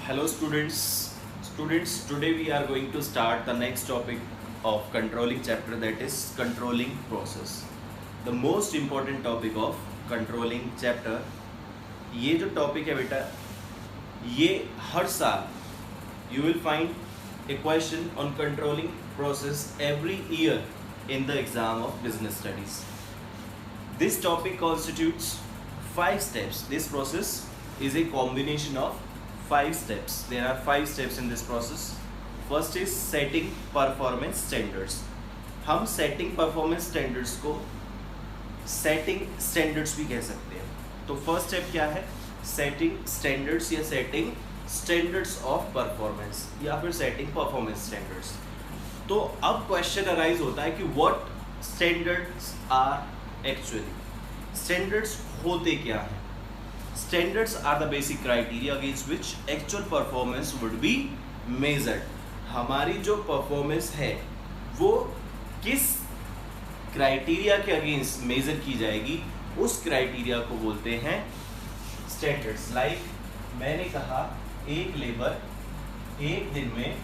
Hello students, today we are going to start the next topic of controlling chapter, that is controlling process. The most important topic of controlling chapter. ये जो topic है बेटा, ये हर साल you will find a question on controlling process every year in the exam of business studies. This topic constitutes 5 steps. This process is a combination of 5 steps. There are 5 steps in this process. First is setting performance standards. हम setting performance standards को setting standards भी कह सकते हैं. तो first step क्या है? Setting standards या setting standards of performance या फिर setting performance standards. तो अब question arise होता है कि what standards are actually? Standards होते क्या हैं? Standards are the basic criteria against which actual performance would be measured. हमारी जो परफॉर्मेंस है वो किस क्राइटेरिया के अगेंस्ट मेजर की जाएगी, उस क्राइटेरिया को बोलते हैं स्टैंडर्ड्स. लाइक मैंने कहा एक लेबर एक दिन में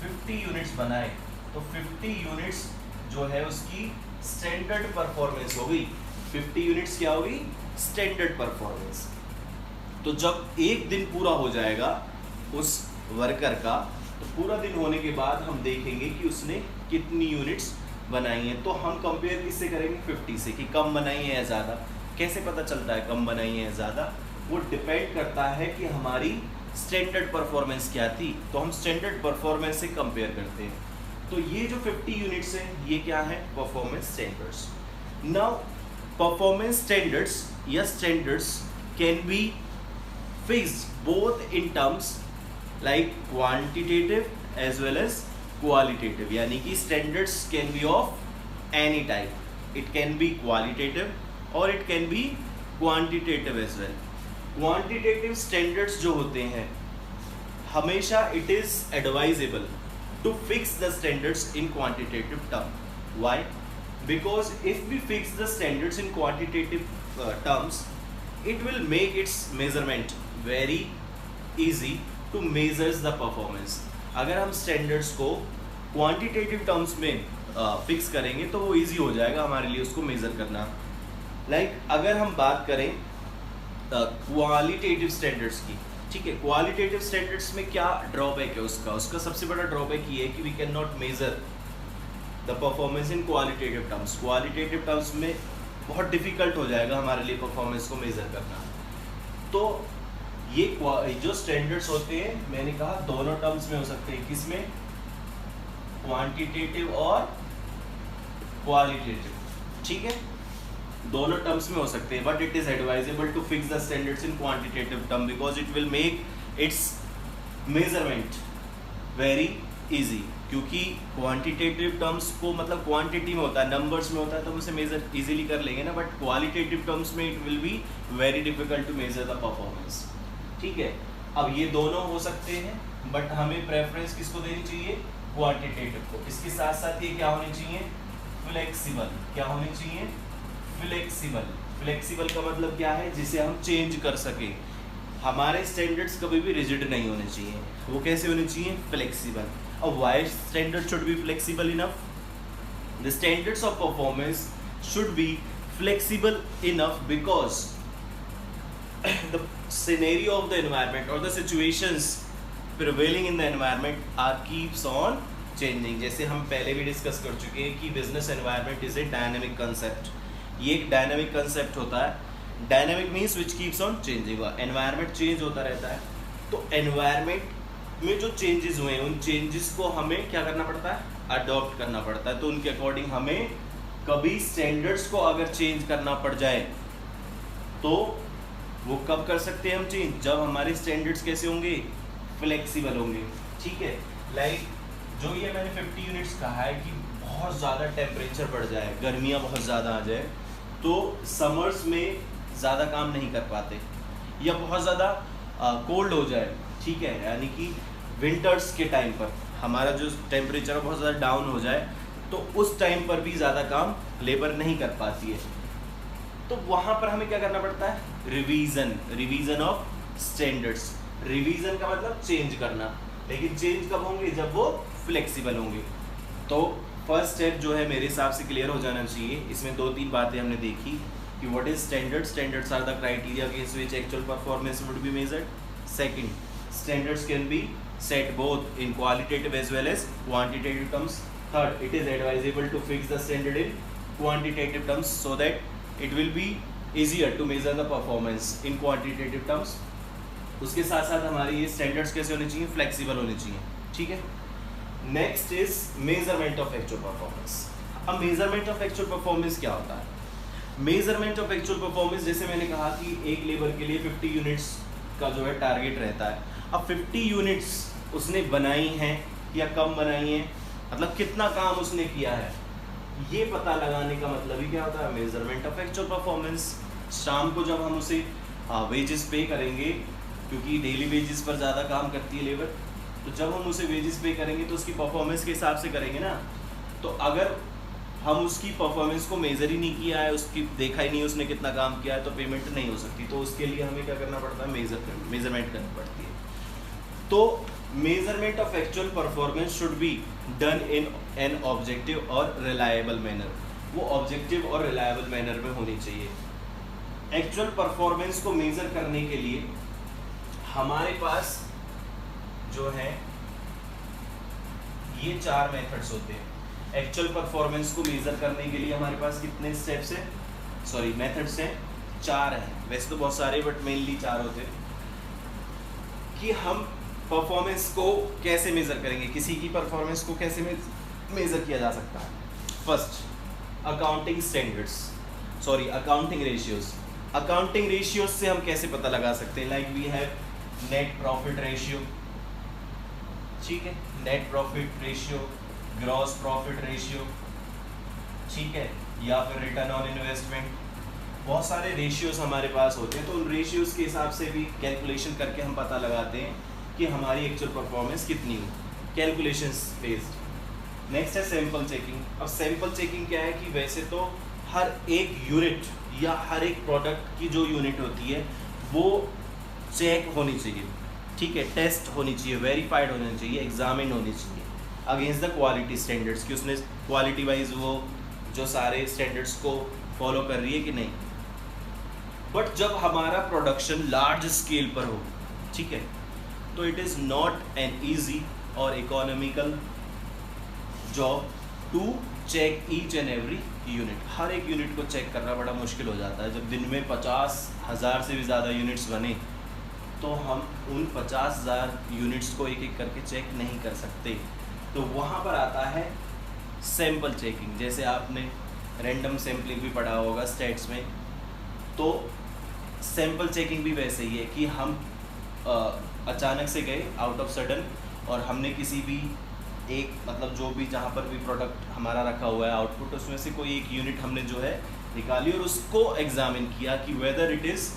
50 यूनिट्स बनाए, तो 50 यूनिट्स जो है उसकी स्टैंडर्ड परफॉर्मेंस हो गई. 50 यूनिट्स क्या होगी? Standard performance. तो जब एक दिन पूरा हो जाएगा उस वर्कर का, तो पूरा दिन होने के बाद हम देखेंगे कि उसने कितनी यूनिट्स बनाई हैं. तो हम कंपेयर किससे करेंगे? 50 से, कि कम बनाई है या ज़्यादा. कैसे पता चलता है कम बनाई है या ज़्यादा? वो डिपेंड करता है कि हमारी स्टैंडर्ड परफॉर्मेंस क्या थी. तो हम स्टैंडर्ड परफॉर्मेंस से कंपेयर करते हैं. तो ये जो 50 यूनिट्स हैं ये क्या है? Performance standards. Now performance standards या standards can be fixed both in terms like quantitative as well as qualitative. यानी कि standards can be of any type. It can be qualitative और it can be quantitative as well. Quantitative standards जो होते हैं हमेशा it is advisable to fix the standards in quantitative term. Why? Because if we fix the standards in quantitative terms, it will make its measurement very easy to measure the performance. अगर हम standards को quantitative terms में fix करेंगे तो वो easy हो जाएगा हमारे लिए उसको measure करना. Like अगर हम बात करें qualitative standards की, ठीक है, क्वालिटेटिव स्टैंडर्ड्स में क्या ड्रॉबैक है उसका सबसे बड़ा ड्रॉबैक ये है कि we can not measure the performance in qualitative terms. Qualitative terms में बहुत डिफिकल्ट हो जाएगा हमारे लिए परफॉर्मेंस को मेजर करना. तो ये जो स्टैंडर्ड्स होते हैं मैंने कहा दोनों टर्म्स में हो सकते हैं. किसमें? क्वांटिटेटिव और क्वालिटेटिव. ठीक है, दोनों टर्म्स में हो सकते हैं. But it is advisable to fix the standards in quantitative term because it will make its measurement very easy. क्योंकि क्वांटिटेटिव टर्म्स को मतलब क्वांटिटी में होता है, नंबर्स में होता है, तो हम उसे मेजर इजीली कर लेंगे ना. बट क्वालिटेटिव टर्म्स में it will be very difficult to measure the performance. ठीक है, अब ये दोनों हो सकते हैं बट हमें प्रेफरेंस किसको देनी चाहिए? क्वांटिटेटिव को. इसके साथ साथ ये क्या होनी चाहिए? फ्लेक्सिबल. क्या होनी चाहिए? फ्लेक्सिबल. फ्लेक्सिबल का मतलब क्या है? जिसे हम चेंज कर सकें. हमारे स्टैंडर्ड्स कभी भी रिजिड नहीं होने चाहिए. वो कैसे होने चाहिए? फ्लेक्सिबल. और why standard should be flexible enough? The standards of performance should be flexible enough because the scenario of the environment और the situations prevailing in the environment are keeps on changing. जैसे हम पहले भी discuss कर चुके हैं कि business environment is a dynamic concept. ये एक डायनामिक कंसेप्ट होता है. Dynamic means which keeps on changing. Environment change होता रहता है. तो एनवायरनमेंट में जो चेंजेस हुए हैं उन चेंजेस को हमें क्या करना पड़ता है? अडॉप्ट करना पड़ता है. तो उनके अकॉर्डिंग हमें कभी स्टैंडर्ड्स को अगर चेंज करना पड़ जाए तो वो कब कर सकते हैं हम चेंज? जब हमारे स्टैंडर्ड्स कैसे होंगे? फ्लेक्सिबल होंगे. ठीक है, लाइक जो ये मैंने 50 यूनिट्स कहा है कि बहुत ज़्यादा टेम्परेचर बढ़ जाए, गर्मियाँ बहुत ज़्यादा आ जाए, तो समर्स में ज़्यादा काम नहीं कर पाते, या बहुत ज़्यादा कोल्ड हो जाए. ठीक है, यानी कि विंटर्स के टाइम पर हमारा जो टेम्परेचर बहुत ज़्यादा डाउन हो जाए तो उस टाइम पर भी ज़्यादा काम लेबर नहीं कर पाती है. तो वहाँ पर हमें क्या करना पड़ता है? Revision of standards. रिवीजन का मतलब चेंज करना, लेकिन चेंज कब होंगे, जब वो फ्लेक्सिबल होंगे। तो फर्स्ट स्टेप जो है मेरे हिसाब से क्लियर हो जाना चाहिए। इसमें 2-3 बातें हमने देखी कि what is standard, standards are the criteria against which actual performance would be measured. Second, standards can be set both in qualitative as well as quantitative terms. Third, it is advisable to fix the standard in quantitative terms so that it will be easier to measure the performance in quantitative terms। उसके साथ साथ हमारे ये standards कैसे होने चाहिए, flexible होने चाहिए, ठीक है। Next is measurement of actual performance. अब मेजरमेंट ऑफ एक्चुअल परफॉर्मेंस क्या होता है? मेजरमेंट ऑफ एक्चुअल परफॉर्मेंस, जैसे मैंने कहा कि एक लेबर के लिए 50 यूनिट्स का जो है टारगेट रहता है। अब 50 यूनिट्स उसने बनाई हैं या कम बनाई हैं, मतलब कितना काम उसने किया है, ये पता लगाने का मतलब ही क्या होता है, मेजरमेंट ऑफ एक्चुअल परफॉर्मेंस। शाम को जब हम उसे वेजेस पे करेंगे, क्योंकि डेली वेजेस पर ज़्यादा काम करती है लेबर, तो जब हम उसे वेजेस पे करेंगे तो उसकी परफॉर्मेंस के हिसाब से करेंगे ना। तो अगर हम उसकी परफॉर्मेंस को मेज़र ही नहीं किया है, उसकी देखा ही नहीं उसने कितना काम किया है, तो पेमेंट नहीं हो सकती। तो उसके लिए हमें क्या करना पड़ता है, मेजरमेंट करनी पड़ती है। तो measurement of actual performance should be done in an objective और रिलायबल मैनर। वो ऑब्जेक्टिव और रिलायबल मैनर में होनी चाहिए। एक्चुअल परफॉर्मेंस को मेजर करने के लिए हमारे पास जो है ये 4 मेथड्स होते हैं। एक्चुअल परफॉर्मेंस को मेजर करने के लिए हमारे पास कितने स्टेप्स हैं, सॉरी मेथड्स हैं, 4 हैं। वैसे तो बहुत सारे बट मेनली 4 होते हैं कि हम परफॉर्मेंस को कैसे मेजर करेंगे, किसी की परफॉर्मेंस को कैसे मेजर किया जा सकता है। First, accounting standards, sorry accounting ratios. Accounting ratios से हम कैसे पता लगा सकते हैं, like we have net profit ratio, ठीक है, net profit ratio, gross profit ratio, ठीक है, या फिर रिटर्न ऑन इन्वेस्टमेंट। बहुत सारे रेशियोज हमारे पास होते हैं, तो उन रेशियोज के हिसाब से भी कैलकुलेशन करके हम पता लगाते हैं कि हमारी एक्चुअल परफॉर्मेंस कितनी हुई, कैलकुलेशंस बेस्ड। नेक्स्ट है सैंपल चेकिंग। अब सैंपल चेकिंग क्या है कि वैसे तो हर एक यूनिट या हर एक प्रोडक्ट की जो यूनिट होती है वो चेक होनी चाहिए, ठीक है, टेस्ट होनी चाहिए, वेरीफाइड होनी चाहिए, एग्जामिन होनी चाहिए अगेंस्ट द क्वालिटी स्टैंडर्ड्स, कि उसने क्वालिटी वाइज वो जो सारे स्टैंडर्ड्स को फॉलो कर रही है कि नहीं। बट जब हमारा प्रोडक्शन लार्ज स्केल पर हो, ठीक है, तो it is not an easy और economical job to check each and every unit. हर एक यूनिट को चेक करना बड़ा मुश्किल हो जाता है। जब दिन में 50,000 से भी ज़्यादा यूनिट्स बने तो हम उन 50,000 यूनिट्स को एक एक करके चेक नहीं कर सकते। तो वहाँ पर आता है सैंपल चेकिंग। जैसे आपने रैंडम सैम्पलिंग भी पढ़ा होगा स्टैट्स में, तो सैंपल चेकिंग भी वैसे ही है कि हम अचानक से गए आउट ऑफ सडन और हमने किसी भी एक मतलब जो भी जहाँ पर भी प्रोडक्ट हमारा रखा हुआ है आउटपुट, उसमें से कोई एक यूनिट हमने जो है निकाली और उसको एग्जामिन किया कि whether it is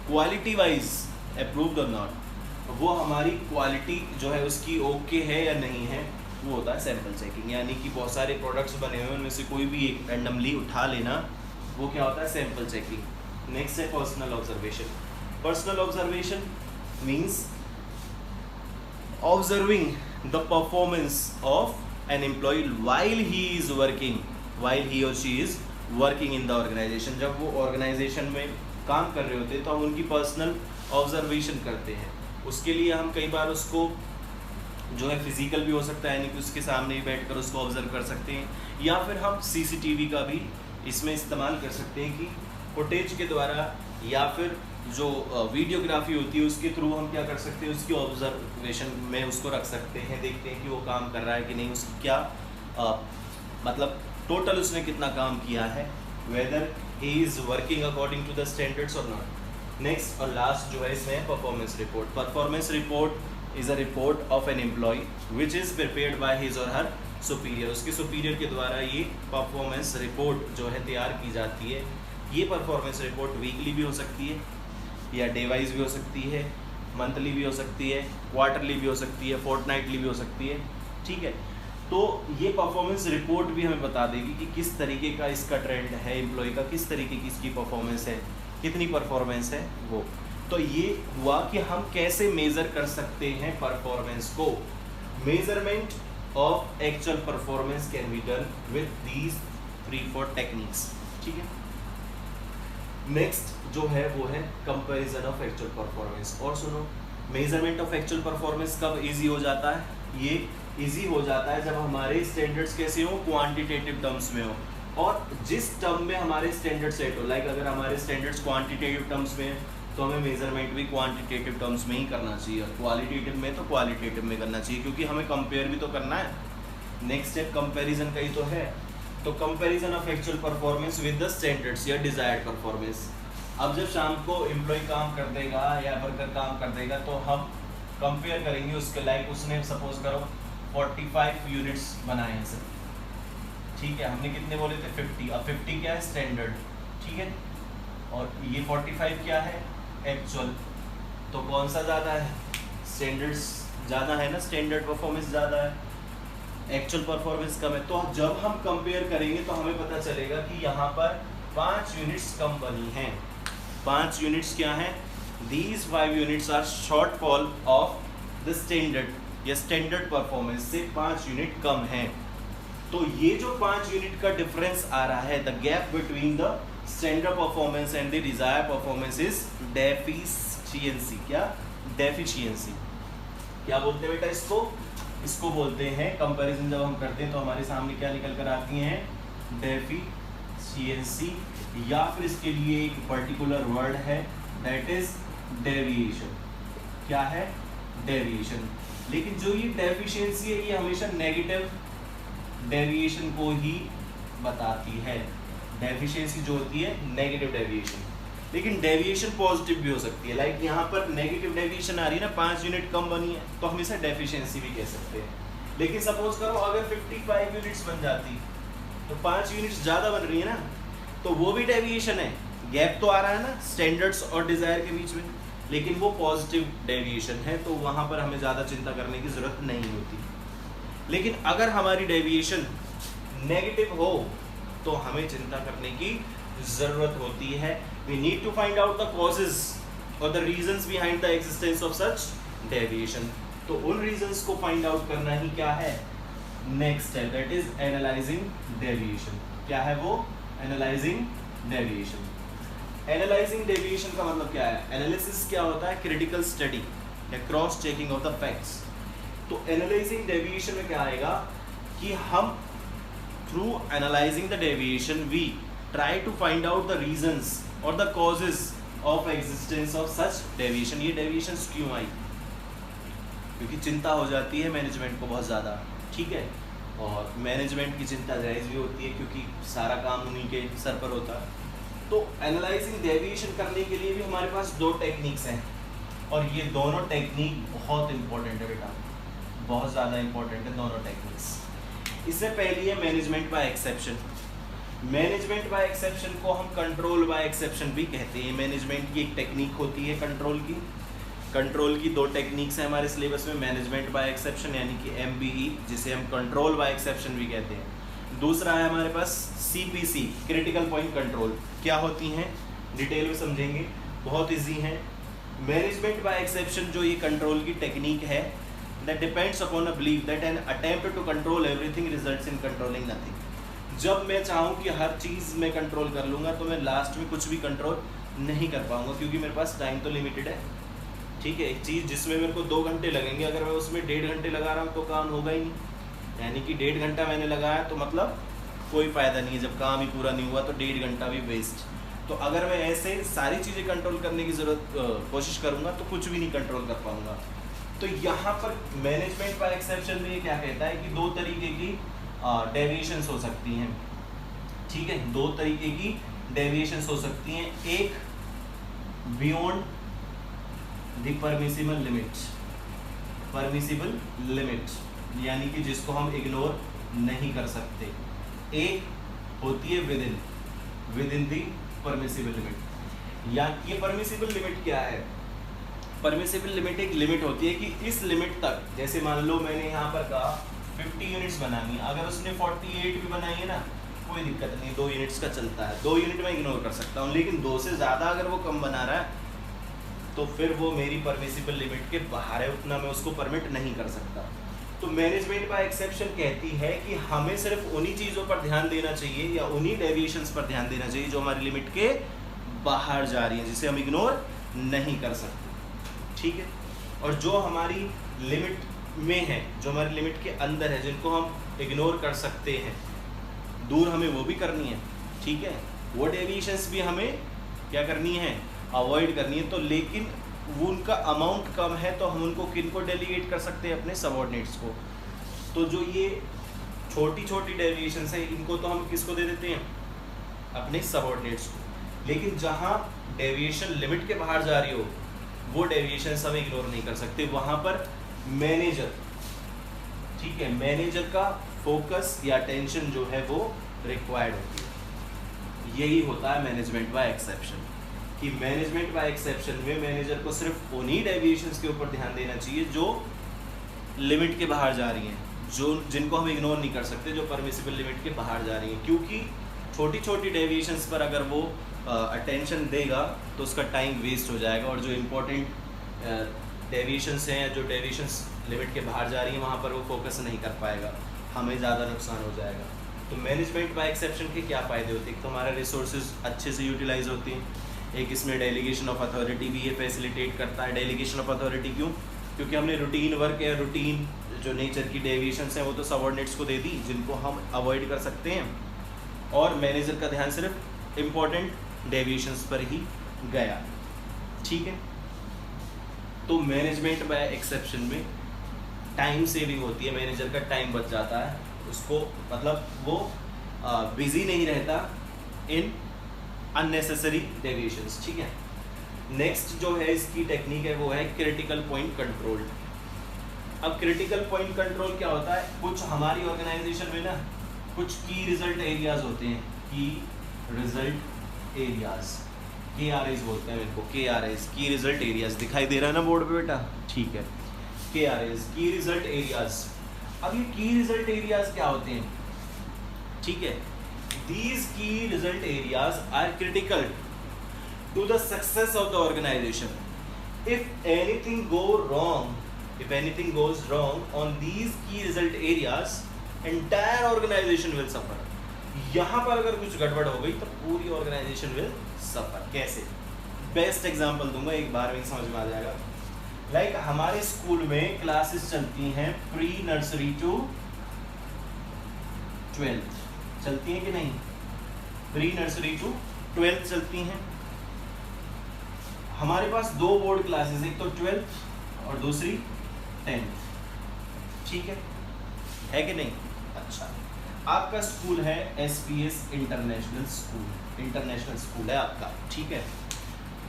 quality wise approved और नॉट, वो हमारी क्वालिटी जो है उसकी ओके है या नहीं है, वो होता है सैंपल चेकिंग। यानी कि बहुत सारे प्रोडक्ट्स बने हुए हैं, उनमें से कोई भी एक रैंडमली उठा लेना, वो क्या होता है, सैंपल चेकिंग। नेक्स्ट है personal observation. Personal observation means observing the performance of an employee while he or she is working in the organization। जब वो organization में काम कर रहे होते हैं तो हम उनकी पर्सनल ऑब्जर्वेशन करते हैं। उसके लिए हम कई बार उसको जो है फिजिकल भी हो सकता है, यानी कि उसके सामने ही बैठकर उसको ऑब्जर्व कर सकते हैं, या फिर हम CCTV का भी इसमें इस्तेमाल कर सकते हैं कि फुटेज के द्वारा या फिर जो वीडियोग्राफी होती है उसके थ्रू हम क्या कर सकते हैं, उसकी ऑब्जर्वेशन में उसको रख सकते हैं, देखते हैं कि वो काम कर रहा है कि नहीं, उसकी क्या मतलब टोटल उसने कितना काम किया है, whether he is working according to the standards और नॉट। नेक्स्ट और लास्ट जो है इसमें performance report. Performance report is a report of an employee which is prepared by his और हर सुपीरियर। उसके सुपीरियर के द्वारा ये परफॉर्मेंस रिपोर्ट जो है तैयार की जाती है। ये परफॉर्मेंस रिपोर्ट वीकली भी हो सकती है या डे वाइज भी हो सकती है, मंथली भी हो सकती है, क्वार्टरली भी हो सकती है, फोर्टनाइटली भी हो सकती है, ठीक है। तो ये परफॉर्मेंस रिपोर्ट भी हमें बता देगी कि किस तरीके का इसका ट्रेंड है, एम्प्लॉय का किस तरीके की इसकी परफॉर्मेंस है, कितनी परफॉर्मेंस है वो। तो ये हुआ कि हम कैसे मेजर कर सकते हैं परफॉर्मेंस को। Measurement of actual performance can be done with these 3-4 techniques. ठीक है, नेक्स्ट जो है वो है कंपैरिजन ऑफ एक्चुअल परफॉर्मेंस। और सुनो, मेजरमेंट ऑफ एक्चुअल परफॉर्मेंस कब इजी हो जाता है? ये इजी हो जाता है जब हमारे स्टैंडर्ड्स कैसे हो, क्वांटिटेटिव टर्म्स में हो, और जिस टर्म में हमारे स्टैंडर्ड सेट हो। लाइक अगर हमारे स्टैंडर्ड्स क्वांटिटेटिव टर्म्स में तो हमें मेजरमेंट भी क्वांटिटेटिव टर्म्स में ही करना चाहिए, क्वालिटेटिव में तो क्वालिटेटिव में करना चाहिए, क्योंकि हमें कंपेयर भी तो करना है। नेक्स्ट स्टेप कंपैरिजन का ही तो है। तो comparison of actual performance with the standards या डिजायर्ड परफॉर्मेंस। अब जब शाम को एम्प्लॉय काम कर देगा या वर्कर काम कर देगा तो हम कंपेयर करेंगे उसके। लाइक उसने सपोज करो 45 यूनिट्स बनाए हैं सर, ठीक है, हमने कितने बोले थे 50। अब 50 क्या है? स्टैंडर्ड, ठीक है, और ये 45 क्या है? एक्चुअल। तो कौन सा ज़्यादा है? स्टैंडर्ड्स ज़्यादा है ना, स्टैंडर्ड परफॉर्मेंस ज़्यादा है, एक्चुअल परफॉर्मेंस कम है। तो जब हम कंपेयर करेंगे तो हमें पता चलेगा कि यहाँ पर 5 यूनिट्स कम बनी हैं। 5 यूनिट्स क्या हैं? These 5 units are shortfall of the standard या स्टैंडर्ड परफॉर्मेंस से 5 यूनिट कम है। तो ये जो 5 यूनिट का डिफरेंस आ रहा है, the gap between the standard performance and the desired performance is deficiency. क्या? डेफिशिएंसी। क्या बोलते हैं बेटा इसको? इसको बोलते हैं, कंपैरिजन जब हम करते हैं तो हमारे सामने क्या निकल कर आती हैं? डेफिशिएंसी, या फिर इसके लिए एक पर्टिकुलर वर्ड है दैट इज डेविएशन। क्या है? डेविएशन। लेकिन जो ये डेफिशिएंसी है ये हमेशा नेगेटिव डेविएशन को ही बताती है। डेफिशिएंसी जो होती है नेगेटिव डेविएशन, लेकिन डेविएशन पॉजिटिव भी हो सकती है। लाइक यहाँ पर नेगेटिव डेविएशन आ रही है ना, 5 यूनिट कम बनी है, तो हम इसे डेफिशिएंसी भी कह सकते हैं। लेकिन सपोज करो अगर 55 यूनिट्स बन जाती तो 5 यूनिट्स ज़्यादा बन रही है ना, तो वो भी डेविएशन है। गैप तो आ रहा है ना स्टैंडर्ड्स और डिजायर के बीच में, लेकिन वो पॉजिटिव डेविएशन है, तो वहाँ पर हमें ज़्यादा चिंता करने की ज़रूरत नहीं होती। लेकिन अगर हमारी डेविएशन नेगेटिव हो तो हमें चिंता करने की ज़रूरत होती है। We need to find out the causes और the reasons behind the existence of such deviation. तो उन रीजंस को फाइंड आउट करना ही क्या है? नेक्स्ट है, दैट इज एनालाइजिंग डेविएशन। क्या है वो? Analysing deviation. एनालाइजिंग डेविएशन का मतलब क्या है? एनालिसिस क्या होता है? क्रिटिकल स्टडी या cross checking of the facts. तो एनालाइजिंग डेविएशन में क्या आएगा कि हम through analysing the deviation we try to find out the reasons और the causes of existence of such deviation. ये डेविएशंस क्यों आई? क्योंकि चिंता हो जाती है मैनेजमेंट को बहुत ज़्यादा, ठीक है, और मैनेजमेंट की चिंता जायज़ भी होती है क्योंकि सारा काम उन्हीं के सर पर होता है। तो एनालाइजिंग डेविएशन करने के लिए भी हमारे पास 2 टेक्निक्स हैं, और ये दोनों टेक्निक बहुत इंपॉर्टेंट है बेटा, बहुत ज़्यादा इंपॉर्टेंट है दोनों टेक्निक्स। इससे पहली है management by exception. Management by exception को हम कंट्रोल बाय एक्सेप्शन भी कहते हैं। मैनेजमेंट की एक टेक्निक होती है कंट्रोल की। कंट्रोल की 2 टेक्निक्स हैं हमारे सिलेबस में, मैनेजमेंट बाय एक्सेप्शन यानी कि MBE, जिसे हम कंट्रोल बाय एक्सेप्शन भी कहते हैं। दूसरा है हमारे पास CPC, क्रिटिकल पॉइंट कंट्रोल। क्या होती हैं डिटेल में समझेंगे, बहुत इजी है। मैनेजमेंट बाय एक्सेप्शन जो ये कंट्रोल की टेक्निक है, that depends upon a belief that an attempt to control everything results in controlling nothing. जब मैं चाहूँ कि हर चीज़ में कंट्रोल कर लूँगा तो मैं लास्ट में कुछ भी कंट्रोल नहीं कर पाऊँगा, क्योंकि मेरे पास टाइम तो लिमिटेड है, ठीक है। एक चीज़ जिसमें मेरे को 2 घंटे लगेंगे, अगर मैं उसमें 1.5 घंटे लगा रहा हूँ तो काम होगा ही नहीं। यानी कि 1.5 घंटा मैंने लगाया तो मतलब कोई फ़ायदा नहीं है, जब काम ही पूरा नहीं हुआ तो 1.5 घंटा भी वेस्ट। तो अगर मैं ऐसे सारी चीज़ें कंट्रोल करने की कोशिश करूँगा तो कुछ भी नहीं कंट्रोल कर पाऊँगा। तो यहाँ पर मैनेजमेंट बाय एक्सेप्शन में ये क्या कहता है कि 2 तरीके की डेविएशंस हो सकती हैं, ठीक है, 2 तरीके की डेविएशंस हो सकती हैं। एक बियॉन्ड द परमिसिबल लिमिट, यानी कि जिसको हम इग्नोर नहीं कर सकते। एक होती है with in the permissible limit. या ये परमिसिबल लिमिट क्या है? परमिसिबल लिमिट एक लिमिट होती है कि इस लिमिट तक, जैसे मान लो मैंने यहाँ पर कहा 50 यूनिट्स बनानी है, अगर उसने 48 भी बनाई है ना कोई दिक्कत नहीं, 2 यूनिट्स का चलता है, 2 यूनिट में इग्नोर कर सकता हूँ। लेकिन 2 से ज़्यादा अगर वो कम बना रहा है तो फिर वो मेरी परमिसिबल लिमिट के बाहर है, उतना मैं उसको परमिट नहीं कर सकता। तो मैनेजमेंट बाय एक्सेप्शन कहती है कि हमें सिर्फ उन्हीं चीज़ों पर ध्यान देना चाहिए या उन्हीं डेविएशंस पर ध्यान देना चाहिए जो हमारी लिमिट के बाहर जा रही हैं, जिसे हम इग्नोर नहीं कर सकते, ठीक है। और जो हमारी लिमिट में है, जो हमारी लिमिट के अंदर है, जिनको हम इग्नोर कर सकते हैं, दूर हमें वो भी करनी है, ठीक है। वो डेविएशंस भी हमें क्या करनी है, अवॉइड करनी है। तो लेकिन वो उनका अमाउंट कम है तो हम उनको किन को डेलीगेट कर सकते हैं, अपने सबऑर्डिनेट्स को। तो जो ये छोटी छोटी डेविएशंस है इनको तो हम किसको दे देते हैं, अपने सबऑर्डिनेट्स को। लेकिन जहाँ डेविएशन लिमिट के बाहर जा रही हो वो डेविएशंस हम इग्नोर नहीं कर सकते, वहाँ पर मैनेजर, ठीक है, मैनेजर का फोकस या अटेंशन जो है वो रिक्वायर्ड होती है। यही होता है मैनेजमेंट बाय एक्सेप्शन, कि मैनेजमेंट बाय एक्सेप्शन में मैनेजर को सिर्फ उन्हीं डेविएशंस के ऊपर ध्यान देना चाहिए जो लिमिट के बाहर जा रही हैं, जो जिनको हम इग्नोर नहीं कर सकते, जो परमिसिबल लिमिट के बाहर जा रही हैं। क्योंकि छोटी छोटी डेविएशंस पर अगर वो अटेंशन देगा तो उसका टाइम वेस्ट हो जाएगा, और जो इम्पोर्टेंट डेविएशंस हैं, जो डेविएशंस लिमिट के बाहर जा रही हैं, वहाँ पर वो फोकस नहीं कर पाएगा, हमें ज़्यादा नुकसान हो जाएगा। तो मैनेजमेंट बाय एक्सेप्शन के क्या फ़ायदे होते हैं, तो हमारे रिसोर्सेज अच्छे से यूटिलाइज होती हैं। एक इसमें डेलीगेशन ऑफ अथॉरिटी भी ये फैसिलिटेट करता है। डेलीगेशन ऑफ अथॉरिटी क्यों, क्योंकि हमने रूटीन वर्क या रूटीन जो नेचर की डेविएशंस हैं वो तो सबऑर्डिनेट्स को दे दी, जिनको हम अवॉइड कर सकते हैं, और मैनेजर का ध्यान सिर्फ इम्पोर्टेंट डेविएशंस पर ही गया, ठीक है। तो मैनेजमेंट बाय एक्सेप्शन में टाइम सेविंग होती है, मैनेजर का टाइम बच जाता है, उसको मतलब वो बिजी नहीं रहता इन अननेसेसरी डेविएशंस, ठीक है। नेक्स्ट जो है इसकी टेक्निक है वो है क्रिटिकल पॉइंट कंट्रोल। अब क्रिटिकल पॉइंट कंट्रोल क्या होता है, कुछ हमारी ऑर्गेनाइजेशन में ना कुछ की रिजल्ट एरियाज होते हैं, की रिजल्ट एरियाज, KRAs बोलते हैं इनको, KRAs, की रिजल्ट एरियाज। दिखाई दे रहा है ना बोर्ड पे बेटा, ठीक है, KRAs, की रिजल्ट एरियाज। अब ये की रिजल्ट एरियाज क्या होते हैं, ठीक है। These key result areas are critical to the success of the organization. If anything goes wrong on these key result areas, entire organization will suffer. यहाँ पर अगर कुछ गड़बड़ हो गई तो पूरी organization will suffer. कैसे? बेस्ट एग्जाम्पल दूंगा, एक बार में समझ में आ जाएगा। लाइक हमारे स्कूल में क्लासेस चलती हैं प्री नर्सरी टू 12th, चलती हैं कि नहीं, प्री नर्सरी टू 12th चलती हैं। हमारे पास दो बोर्ड क्लासेस, एक तो 12th और दूसरी 10th, ठीक है कि नहीं। अच्छा, आपका स्कूल है SPS इंटरनेशनल स्कूल है आपका, ठीक है।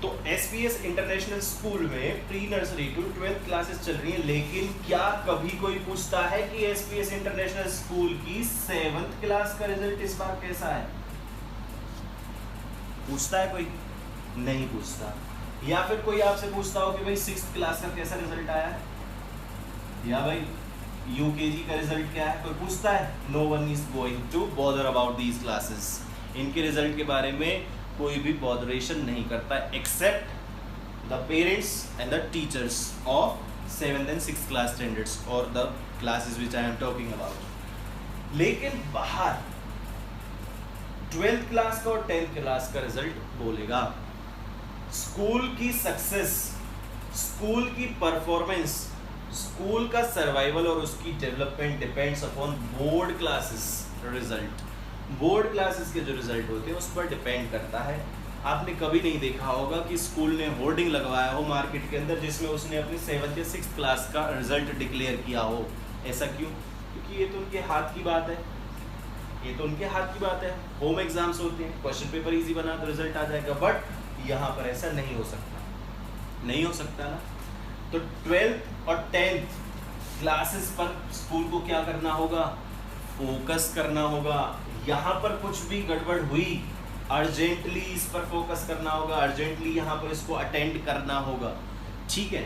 तो SPS इंटरनेशनल स्कूल में pre nursery to 12th classes चल रही हैं, लेकिन क्या कभी कोई पूछता है कि SPS इंटरनेशनल स्कूल की 7th क्लास का रिजल्ट इस बार कैसा है? पूछता है कोई? नहीं पूछता। या फिर कोई आपसे पूछता हो कि भाई 6th क्लास का कैसा रिजल्ट आया है, या भाई UKG का रिजल्ट क्या है, कोई पूछता है? No one is going to bother about these classes. इनके रिजल्ट के बारे में कोई भी बॉदरेशन नहीं करता, except the parents and the teachers of 7th and 6th class standards और the classes which I am talking about. लेकिन बाहर 12th क्लास का और 10th क्लास का रिजल्ट बोलेगा। स्कूल की सक्सेस, स्कूल की परफॉर्मेंस, स्कूल का सर्वाइवल और उसकी development depends upon board classes result. Board classes के जो रिजल्ट होते हैं उस पर डिपेंड करता है। आपने कभी नहीं देखा होगा कि स्कूल ने होर्डिंग लगवाया हो मार्केट के अंदर जिसमें उसने अपनी 7th या 6th क्लास का रिजल्ट डिक्लेयर किया हो। ऐसा क्यों? क्योंकि ये तो उनके हाथ की बात है, ये तो उनके हाथ की बात है। होम एग्जाम्स होते हैं, क्वेश्चन पेपर इजी बना तो रिजल्ट आ जाएगा, बट यहाँ पर ऐसा नहीं हो सकता, नहीं हो सकता ना। तो 12th और 10th क्लासेस पर स्कूल को क्या करना होगा? फोकस करना होगा। यहाँ पर कुछ भी गड़बड़ हुई, अर्जेंटली इस पर फोकस करना होगा, अर्जेंटली यहाँ पर इसको अटेंड करना होगा, ठीक है।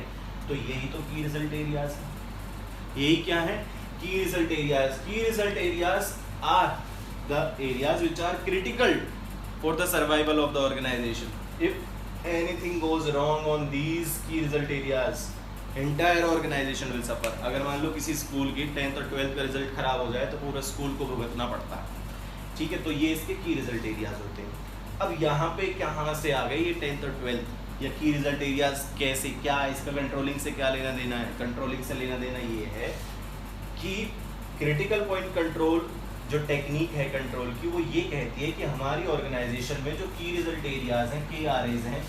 तो यही तो की रिजल्ट एरियाज है, यही क्या है? Key result areas. Key result areas are the areas which are critical for the survival of the organisation. If anything goes wrong on these key result areas, entire organization will suffer. अगर मान लो किसी school की 10th और 12th का result खराब हो जाए तो पूरा स्कूल को भुगतना पड़ता है, ठीक है। तो ये इसके की रिजल्ट एरियाज होते हैं। अब यहाँ पे कहाँ से आ गए ये 10th और 12th या की रिजल्ट एरियाज, कैसे, क्या इसका कंट्रोलिंग से क्या लेना देना है? कंट्रोलिंग से लेना देना ये है कि क्रिटिकल पॉइंट कंट्रोल जो टेक्निक है कंट्रोल की, वो ये कहती है कि हमारी ऑर्गेनाइजेशन में जो की रिजल्ट एरियाज हैं, KRAs हैं,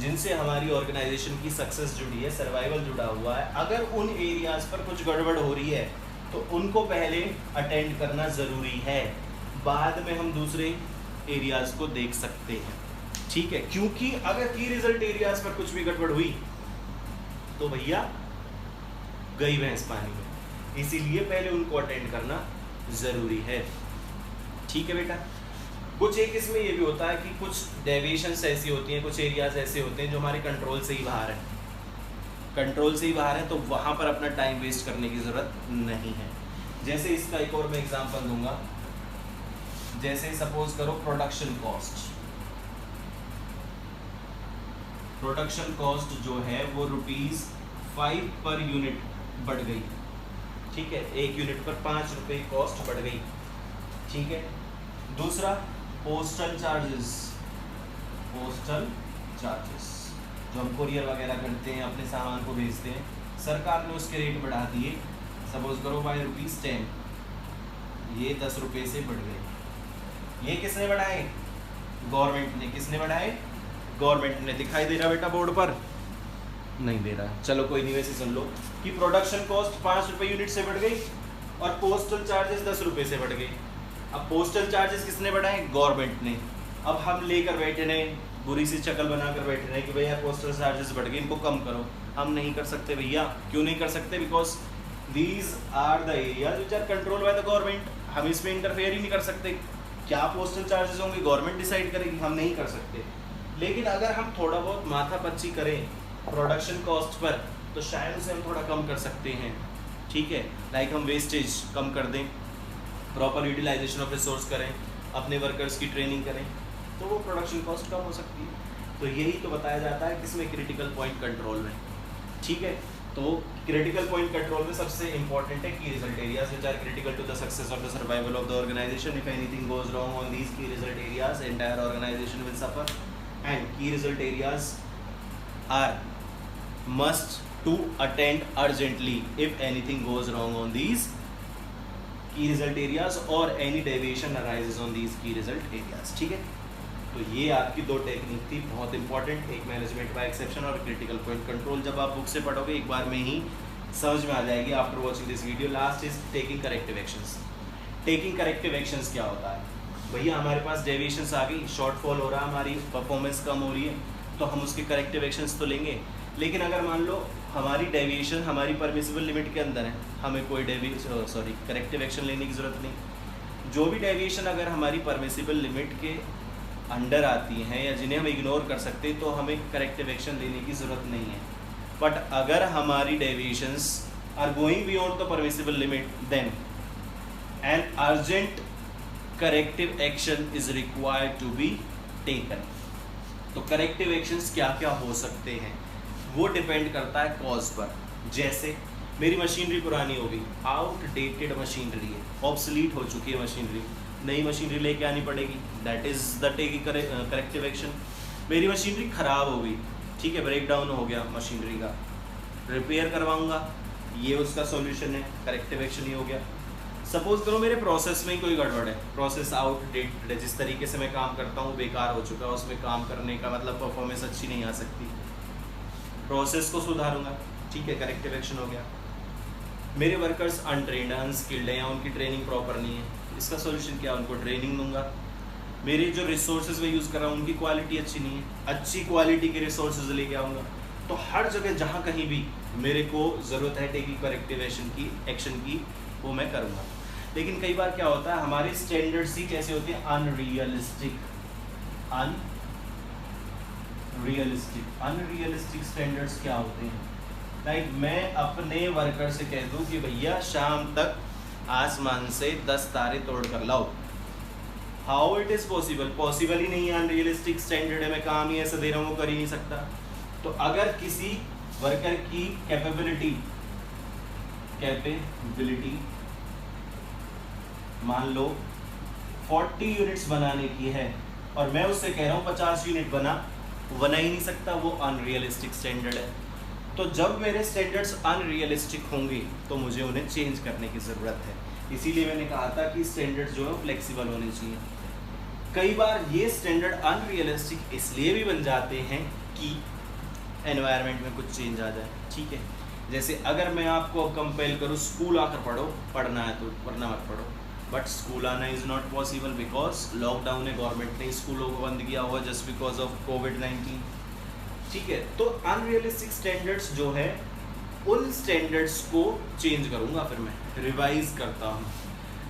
जिनसे हमारी ऑर्गेनाइजेशन की सक्सेस जुड़ी है, सर्वाइवल जुड़ा हुआ है, अगर उन एरियाज पर कुछ गड़बड़ हो रही है तो उनको पहले अटेंड करना ज़रूरी है, बाद में हम दूसरे एरियाज को देख सकते हैं, ठीक है। क्योंकि अगर की रिजल्ट एरियाज पर कुछ भी गड़बड़ हुई तो भैया गई भैंस पानी में, इसीलिए पहले उनको अटेंड करना ज़रूरी है, ठीक है बेटा। कुछ एक इसमें ये भी होता है कि कुछ डेविएशंस ऐसी होती हैं, कुछ एरियाज ऐसे होते हैं जो हमारे कंट्रोल से ही बाहर हैं, कंट्रोल से ही बाहर है, तो वहाँ पर अपना टाइम वेस्ट करने की ज़रूरत नहीं है। जैसे इसका एक और मैं एग्जांपल दूंगा, जैसे सपोज करो प्रोडक्शन कॉस्ट, प्रोडक्शन कॉस्ट जो है वो ₹5 पर यूनिट बढ़ गई, ठीक है, एक यूनिट पर 5 रुपये कॉस्ट बढ़ गई, ठीक है। दूसरा पोस्टल चार्जेस, पोस्टल चार्जेस जो हम कुरियर वगैरह करते हैं, अपने सामान को भेजते हैं, सरकार ने उसके रेट बढ़ा दिए, सपोज करो बाय ₹10, ये 10 रुपये से बढ़ गए। ये किसने बढ़ाए? गवर्नमेंट ने। किसने बढ़ाए? गवर्नमेंट ने। दिखाई दे रहा बेटा बोर्ड पर? नहीं दे रहा, चलो कोई नहीं, वैसे सुन लो कि प्रोडक्शन कॉस्ट 5 रुपये यूनिट से बढ़ गई और पोस्टल चार्जेस 10 रुपये से बढ़ गई। अब पोस्टल चार्जेस किसने बढ़ाए? गवर्नमेंट ने। अब हम लेकर बैठे रहे, बुरी सी शक्ल बनाकर बैठे रहे कि भैया पोस्टल चार्जेस बढ़ गए, इनको कम करो। हम नहीं कर सकते भैया। क्यों नहीं कर सकते? Because these are the areas which are control by the government. हम इसमें इंटरफेयर ही नहीं कर सकते। क्या पोस्टल चार्जेस होंगे गवर्नमेंट डिसाइड करेगी, हम नहीं कर सकते। लेकिन अगर हम थोड़ा बहुत माथापच्ची करें प्रोडक्शन कॉस्ट पर तो शायद उसे हम थोड़ा कम कर सकते हैं, ठीक है। लाइक हम वेस्टेज कम कर दें, प्रॉपर यूटिलाइजेशन ऑफ रिसोर्स करें, अपने वर्कर्स की ट्रेनिंग करें, तो वो प्रोडक्शन कॉस्ट कम हो सकती है। तो यही तो बताया जाता है किसमें? क्रिटिकल पॉइंट कंट्रोल में, ठीक है। तो क्रिटिकल पॉइंट कंट्रोल में सबसे इंपॉर्टेंट है key result areas which are critical to the success और the survival of the organisation. If anything goes wrong on these key result areas, entire organisation will suffer. And key result areas are must to attend urgently if anything goes wrong on these key result areas or any deviation arises on these key result areas, ठीक है। तो ये आपकी दो technique थी बहुत important, एक management by exception और क्रिटिकल पॉइंट कंट्रोल। जब आप बुक से पढ़ोगे एक बार में ही समझ में आ जाएगी after watching this video. Last is taking corrective actions. Taking corrective actions क्या होता है? भैया हमारे पास डेविएशंस आ गई, शॉर्टफॉल हो रहा है, हमारी परफॉर्मेंस कम हो रही है, तो हम उसके करेक्टिव एक्शंस तो लेंगे। लेकिन अगर मान लो हमारी डेविएशन हमारी परमिसिबल लिमिट के अंदर है, हमें कोई करेक्टिव एक्शन लेने की ज़रूरत नहीं। जो भी डेविएशन अगर हमारी परमिसिबल लिमिट के अंडर आती हैं या जिन्हें हम इग्नोर कर सकते हैं तो हमें करेक्टिव एक्शन लेने की ज़रूरत नहीं है। बट अगर हमारी deviations are going beyond the permissible limit, then an urgent corrective action is required to be taken. तो करेक्टिव एक्शंस क्या क्या हो सकते हैं वो डिपेंड करता है कॉज पर। जैसे मेरी मशीनरी पुरानी हो गई, आउटडेटेड मशीनरी है, ऑब्सलीट हो चुकी है मशीनरी, नई मशीनरी लेके आनी पड़ेगी, that is the taking corrective action. मेरी मशीनरी ख़राब हो गई, ठीक है, ब्रेक डाउन हो गया मशीनरी का, रिपेयर करवाऊंगा, ये उसका सॉल्यूशन है, करेक्टिव एक्शन ही हो गया। सपोज करो मेरे प्रोसेस में कोई गड़बड़ है, प्रोसेस आउटडेटेड है, जिस तरीके से मैं काम करता हूँ बेकार हो चुका है, उसमें काम करने का मतलब परफॉर्मेंस अच्छी नहीं आ सकती, प्रोसेस को सुधारूंगा, ठीक है, करेक्टिव एक्शन हो गया। मेरे वर्कर्स अनट्रेंड अनस्किल्ड हैं या उनकी ट्रेनिंग प्रॉपर नहीं है, इसका सॉल्यूशन क्या? उनको ट्रेनिंग दूंगा। मेरे जो रिसोर्सेज मैं यूज़ कर रहा हूँ उनकी क्वालिटी अच्छी नहीं है, अच्छी क्वालिटी के रिसोर्सेज लेके आऊँगा। तो हर जगह जहाँ कहीं भी मेरे को ज़रूरत है टेकिंग करेक्टिव एक्शन की वो मैं करूँगा। लेकिन कई बार क्या होता है, हमारे स्टैंडर्ड्स ही कैसे होते हैं? अनरियलिस्टिक स्टैंडर्ड्स क्या होते हैं? लाइक मैं अपने वर्कर से कह दूं कि भैया शाम तक आसमान से 10 तारे तोड़ कर लाओ, how it is possible, possible ही नहीं है, अनरियलिस्टिक स्टैंडर्ड है, मैं काम ही ऐसा दे रहा हूँ वो कर ही नहीं सकता। तो अगर किसी वर्कर की कैपेबिलिटी मान लो 40 यूनिट्स बनाने की है और मैं उससे कह रहा हूँ 50 यूनिट बना ही नहीं सकता, वो अनरियलिस्टिक स्टैंडर्ड है। तो जब मेरे स्टैंडर्ड्स अनरियलिस्टिक होंगे तो मुझे उन्हें चेंज करने की ज़रूरत है। इसीलिए मैंने कहा था कि स्टैंडर्ड्स जो है फ्लेक्सिबल होने चाहिए। कई बार ये स्टैंडर्ड अनरियलिस्टिक इसलिए भी बन जाते हैं कि एनवायरनमेंट में कुछ चेंज आ जाए, ठीक है। जैसे अगर मैं आपको अब कंपेल करूँ स्कूल आकर पढ़ो, पढ़ना है तो वरना मत पढ़ो, बट स्कूल आना is not possible because lockdown है, गवर्नमेंट ने स्कूलों को बंद किया हुआ जस्ट बिकॉज ऑफ कोविड-19, ठीक है। तो अनरियलिस्टिक स्टैंडर्ड्स जो है उन स्टैंडर्ड्स को चेंज करूँगा, फिर मैं रिवाइज करता हूँ।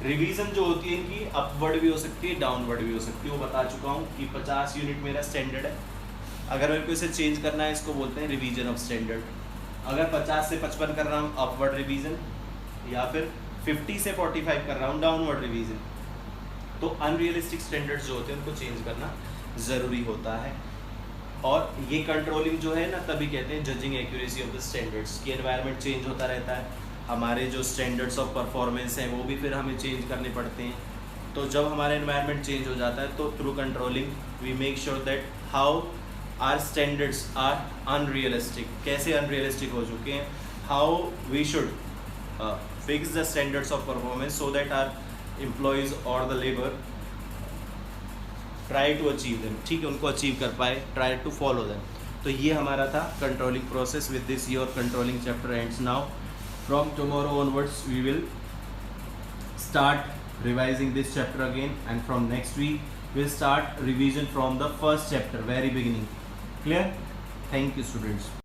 रिवीजन जो होती है इनकी अपवर्ड भी हो सकती है, डाउनवर्ड भी हो सकती है, वो बता चुका हूँ कि 50 यूनिट मेरा स्टैंडर्ड है। अगर मेरे को इसे चेंज करना है इसको बोलते हैं रिवीजन ऑफ स्टैंडर्ड। अगर 50 से 55 कर रहा हूँ अपवर्ड रिवीजन, या फिर 50 से 45 कर रहा हूँ डाउनवर्ड रिवीजन। तो अनरियलिस्टिक स्टैंडर्ड्स जो होते हैं उनको चेंज करना ज़रूरी होता है। और ये कंट्रोलिंग जो है ना, तभी कहते हैं judging accuracy of the standards, कि एनवायरनमेंट चेंज होता रहता है, हमारे जो स्टैंडर्ड्स ऑफ परफॉर्मेंस हैं वो भी फिर हमें चेंज करने पड़ते हैं। तो जब हमारा एनवायरनमेंट चेंज हो जाता है तो through controlling we make sure that how our standards are unrealistic, कैसे अनरियलिस्टिक हो चुके हैं, how we should fix the standards of performance so that our employees और the labour try to achieve them, ठीक है, उनको अचीव कर पाए, ट्राई टू फॉलो देम। तो ये हमारा था controlling process. With this your controlling chapter ends now. From tomorrow onwards we will start revising this chapter again, and from next week we'll start revision from the first chapter, very beginning. Clear? Thank you, students.